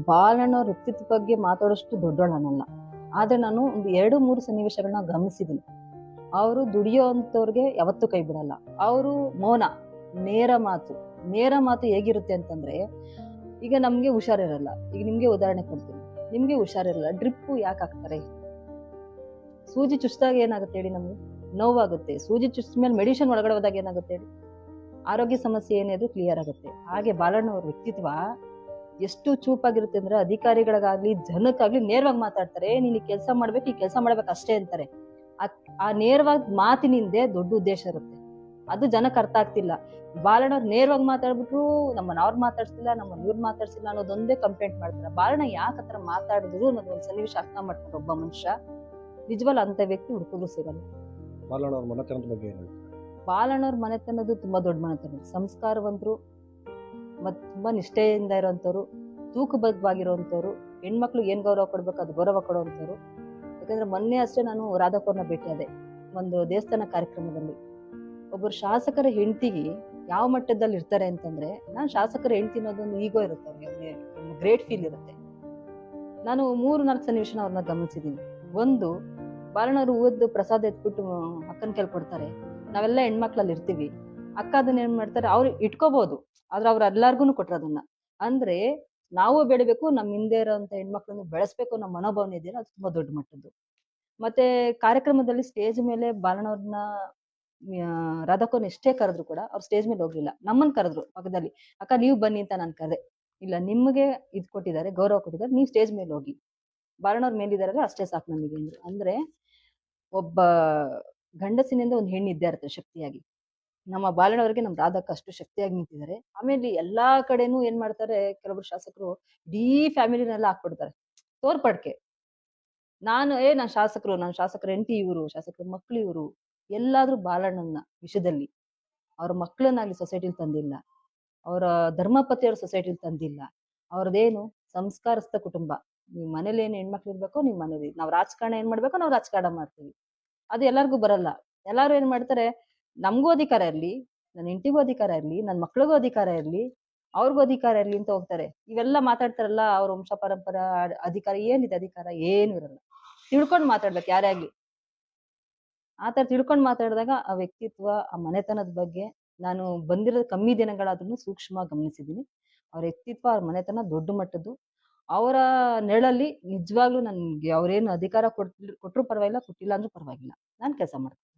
ಬಾಲಣ್ಣವ್ರ ವ್ಯಕ್ತಿತ್ವ ಬಗ್ಗೆ ಮಾತಾಡೋಷ್ಟು ದೊಡ್ಡೋಳನಲ್ಲ. ಆದ್ರೆ ನಾನು ಒಂದು 2-3 ಸನ್ನಿವೇಶಗಳನ್ನ ಗಮನಿಸಿದ್ದೀನಿ. ಅವರು ದುಡಿಯೋಂಥವ್ರಿಗೆ ಯಾವತ್ತೂ ಕೈ ಬಿಡಲ್ಲ. ಅವರು ಮೌನ, ನೇರ ಮಾತು. ನೇರ ಮಾತು ಹೇಗಿರುತ್ತೆ ಅಂತಂದ್ರೆ, ಈಗ ನಮ್ಗೆ ಹುಷಾರಿರಲ್ಲ. ಈಗ ನಿಮ್ಗೆ ಉದಾಹರಣೆ ಕೊಡ್ತೀನಿ. ನಿಮ್ಗೆ ಹುಷಾರಿರಲ್ಲ, ಡ್ರಿಪ್ಪು ಯಾಕೆ ಹಾಕ್ತಾರೆ? ಸೂಜಿ ಚುಚ್ಚಿದಾಗ ಏನಾಗುತ್ತೆ ಹೇಳಿ? ನಮ್ಗೆ ನೋವಾಗುತ್ತೆ. ಸೂಜಿ ಚುಚ್ಚಿದ ಮೇಲೆ ಮೆಡಿಸಿನ್ ಒಳಗಡೆ ಹೋದಾಗ ಏನಾಗುತ್ತೆ ಹೇಳಿ? ಆರೋಗ್ಯ ಸಮಸ್ಯೆ ಏನೇ ಅದು ಕ್ಲಿಯರ್ ಆಗುತ್ತೆ. ಹಾಗೆ ಬಾಲಣ್ಣವ್ರ ವ್ಯಕ್ತಿತ್ವ ಎಷ್ಟು ಚೂಪಾಗಿರುತ್ತೆ ಅಂದ್ರೆ, ಅಧಿಕಾರಿಗಳಿಗಾಗ್ಲಿ ಜನಕ್ಕಾಗ್ಲಿ ನೇರವಾಗಿ ಮಾತಾಡ್ತಾರೆ. ನೀನ್ ಈ ಕೆಲಸ ಮಾಡ್ಬೇಕು, ಈ ಕೆಲಸ ಮಾಡ್ಬೇಕು ಅಷ್ಟೇ ಅಂತಾರೆ. ಆ ನೇರವಾಗಿ ಮಾತಿನಿಂದೆ ದೊಡ್ಡ ಉದ್ದೇಶ ಇರುತ್ತೆ. ಅದು ಜನಕ್ಕೆ ಅರ್ಥ ಆಗ್ತಿಲ್ಲ. ಬಾಲಣ್ಣವ್ರು ನೇರವಾಗಿ ಮಾತಾಡ್ಬಿಟ್ರು ನಮ್ಮನ್ನ ಅವ್ರು ಮಾತಾಡ್ಸಿಲ್ಲ, ನಮ್ಮನ್ನ ಇವ್ರು ಮಾತಾಡ್ಸಿಲ್ಲ ಅನ್ನೋದೊಂದೇ ಕಂಪ್ಲೇಂಟ್ ಮಾಡ್ತಾರೆ. ಬಾಲಣ್ಣ ಯಾಕೆ ಹತ್ರ ಮಾತಾಡಿದ್ರು ಅನ್ನೋದು ಒಂದು ಸನ್ನಿವೇಶ ಅರ್ಥ ಮಾಡ್ತಾರೆ ಒಬ್ಬ ಮನುಷ್ಯ. ನಿಜವಲ್ಲ ಅಂತ ವ್ಯಕ್ತಿ ಹುಡುಕಿದ್ರು ಸಿಗಲ್ಲ. ಬಾಲಣ್ಣವ್ರ ಮನೆತನದ ಬಗ್ಗೆ ಏನು? ಬಾಲಣ್ಣವ್ರ ಮನೆತನದ್ದು ತುಂಬಾ ದೊಡ್ಡ ಮನೆತನ. ಸಂಸ್ಕಾರವಂತರು ಮತ್ ತುಂಬಾ ನಿಷ್ಠೆಯಿಂದ ಇರೋಂಥವ್ರು, ತೂಕಬದ್ಧವಾಗಿರುವಂಥವ್ರು, ಹೆಣ್ಮಕ್ಳಿಗೆ ಏನ್ ಗೌರವ ಕೊಡ್ಬೇಕು ಅದು ಗೌರವ ಕೊಡುವಂಥವ್ರು. ಯಾಕಂದ್ರೆ ಮೊನ್ನೆ ಅಷ್ಟೇ ನಾನು ರಾಧಾಕೌರ್ನ ಭೇಟಿಯಾದೆ ಒಂದು ದೇವಸ್ಥಾನ ಕಾರ್ಯಕ್ರಮದಲ್ಲಿ. ಒಬ್ಬರು ಶಾಸಕರ ಹೆಂಡತಿಗೆ ಯಾವ ಮಟ್ಟದಲ್ಲಿ ಇರ್ತಾರೆ ಅಂತಂದ್ರೆ, ನಾನು ಶಾಸಕರ ಹೆಂಡತಿ ಅನ್ನೋದೊಂದು ಈಗೋ ಇರುತ್ತೆ ಅವ್ರಿಗೆ, ಗ್ರೇಟ್ ಫೀಲ್ ಇರುತ್ತೆ. ನಾನು 3-4 ಸನ್ನಿವೇಶನ ಅವ್ರನ್ನ ಗಮನಿಸಿದ್ದೀನಿ. ಒಂದು, ಬಾಲಣ್ಣವ್ರು ಹೂವದ್ದು ಪ್ರಸಾದ ಎತ್ಬಿಟ್ಟು ಅಕ್ಕನ ಕೈಲಿ ಕೊಡ್ತಾರೆ. ನಾವೆಲ್ಲ ಹೆಣ್ಮಕ್ಳಲ್ಲಿ ಇರ್ತೀವಿ. ಅಕ್ಕ ಅದನ್ನ ಏನ್ ಮಾಡ್ತಾರೆ, ಅವ್ರು ಇಟ್ಕೋಬಹುದು, ಆದ್ರೆ ಅವ್ರು ಎಲ್ಲಾರ್ಗು ಕೊಟ್ರು ಅದನ್ನ. ಅಂದ್ರೆ ನಾವು ಬೆಳಿಬೇಕು, ನಮ್ ಹಿಂದೆ ಇರೋಂತ ಹೆಣ್ಮಕ್ಳನ್ನು ಬೆಳೆಸ್ಬೇಕು ಅನ್ನೋ ಮನೋಭಾವನೆ ಇದೆಯಲ್ಲ, ಅದು ತುಂಬಾ ದೊಡ್ಡ ಮಟ್ಟದ್ದು. ಮತ್ತೆ ಕಾರ್ಯಕ್ರಮದಲ್ಲಿ ಸ್ಟೇಜ್ ಮೇಲೆ ಬಾಲಣ್ಣವ್ರನ್ನ ರಾಧಾಕೌರ್ನ ಎಷ್ಟೇ ಕರೆದ್ರು ಕೂಡ ಅವ್ರು ಸ್ಟೇಜ್ ಮೇಲೆ ಹೋಗ್ಲಿಲ್ಲ. ನಮ್ಮನ್ ಕರೆದ್ರು ಪಕ್ಕದಲ್ಲಿ, ಅಕ್ಕ ನೀವು ಬನ್ನಿ ಅಂತ ನಾನು ಕರೆದೆ. ಇಲ್ಲ, ನಿಮ್ಗೆ ಇದ್ ಕೊಟ್ಟಿದ್ದಾರೆ, ಗೌರವ ಕೊಟ್ಟಿದ್ದಾರೆ, ನೀವು ಸ್ಟೇಜ್ ಮೇಲೆ ಹೋಗಿ, ಬಾಲಣ್ಣವ್ರ ಮೇಲಿದಾರಲ್ಲ ಅಷ್ಟೇ ಸಾಕು ನಮಗೆ ಅಂದ್ರು. ಅಂದ್ರೆ ಒಬ್ಬ ಗಂಡಸಿನಿಂದ ಒಂದು ಹೆಣ್ಣು ಇದ್ದೇ ಇರುತ್ತೆ ಶಕ್ತಿಯಾಗಿ. ನಮ್ಮ ಬಾಲಣ್ಣವ್ರಿಗೆ ನಮ್ ರಾಧಕ್ಕ ಅಷ್ಟು ಶಕ್ತಿಯಾಗಿ ನಿಂತಿದ್ದಾರೆ. ಆಮೇಲೆ ಎಲ್ಲಾ ಕಡೆನೂ ಏನ್ ಮಾಡ್ತಾರೆ, ಕೆಲವೊಬ್ರು ಶಾಸಕರು ಇಡೀ ಫ್ಯಾಮಿಲಿನೆಲ್ಲ ಹಾಕ್ಬಿಡ್ತಾರೆ ತೋರ್ಪಡ್ಕೆ. ನಾನ್ ಶಾಸಕರು, ನನ್ನ ಶಾಸಕರ ಹೆಂಡತಿ ಇವರು, ಶಾಸಕರ ಮಕ್ಳು ಇವರು. ಎಲ್ಲಾದ್ರೂ ಬಾಲಣ್ಣನ ವಿಷಯದಲ್ಲಿ ಅವ್ರ ಮಕ್ಕಳನ್ನಾಗ್ಲಿ ಸೊಸೈಟಿಲಿ ತಂದಿಲ್ಲ, ಅವರ ಧರ್ಮಪತಿಯವ್ರ ಸೊಸೈಟಿಲಿ ತಂದಿಲ್ಲ. ಅವ್ರದ್ದೇನು ಸಂಸ್ಕಾರಸ್ಥ ಕುಟುಂಬ. ನೀವ್ ಮನೇಲಿ ಏನ್ ಹೆಣ್ಮಕ್ಳು ಇರ್ಬೇಕೋ ನಿಮ್ ಮನೇಲಿ, ನಾವ್ ರಾಜಕಾರಣ ಏನ್ ಮಾಡ್ಬೇಕೋ ನಾವ್ ರಾಜಕಾರಣ ಮಾಡ್ತೀವಿ. ಅದು ಎಲ್ಲಾರ್ಗು ಬರಲ್ಲ. ಎಲ್ಲಾರು ಏನ್ ಮಾಡ್ತಾರೆ, ನಮ್ಗೂ ಅಧಿಕಾರ ಇರ್ಲಿ, ನನ್ನ ಹೆಂಡತಿಗೂ ಅಧಿಕಾರ ಇರ್ಲಿ, ನನ್ ಮಕ್ಳಿಗೂ ಅಧಿಕಾರ ಇರ್ಲಿ, ಅವ್ರಿಗೂ ಅಧಿಕಾರ ಇರ್ಲಿ ಅಂತ ಹೋಗ್ತಾರೆ. ಇವೆಲ್ಲ ಮಾತಾಡ್ತಾರಲ್ಲ, ಅವ್ರ ವಂಶ ಪರಂಪರಾ ಅಧಿಕಾರ, ಏನಿದೆ ಅಧಿಕಾರ? ಏನು ಇರಲ್ಲ. ತಿಳ್ಕೊಂಡ್ ಮಾತಾಡ್ಬೇಕು ಯಾರೇ ಆಗ್ಲಿ. ಆತರ ತಿಳ್ಕೊಂಡ್ ಮಾತಾಡಿದಾಗ ಆ ವ್ಯಕ್ತಿತ್ವ, ಆ ಮನೆತನದ ಬಗ್ಗೆ ನಾನು ಬಂದಿರೋ ಕಮ್ಮಿ ದಿನಗಳಾದ್ರೂ ಸೂಕ್ಷ್ಮವಾಗಿ ಗಮನಿಸಿದ್ದೀನಿ. ಅವ್ರ ವ್ಯಕ್ತಿತ್ವ, ಅವ್ರ ಮನೆತನ ದೊಡ್ಡ ಮಟ್ಟದ್ದು. ಅವರ ನೆರಳಲ್ಲಿ ನಿಜವಾಗ್ಲೂ ನನ್ಗೆ ಅವ್ರೇನು ಅಧಿಕಾರ ಕೊಟ್ರು ಪರವಾಗಿಲ್ಲ, ಕೊಟ್ಟಿಲ್ಲ ಅಂದ್ರೂ ಪರವಾಗಿಲ್ಲ, ನಾನ್ ಕೆಲಸ ಮಾಡ್ತೀನಿ.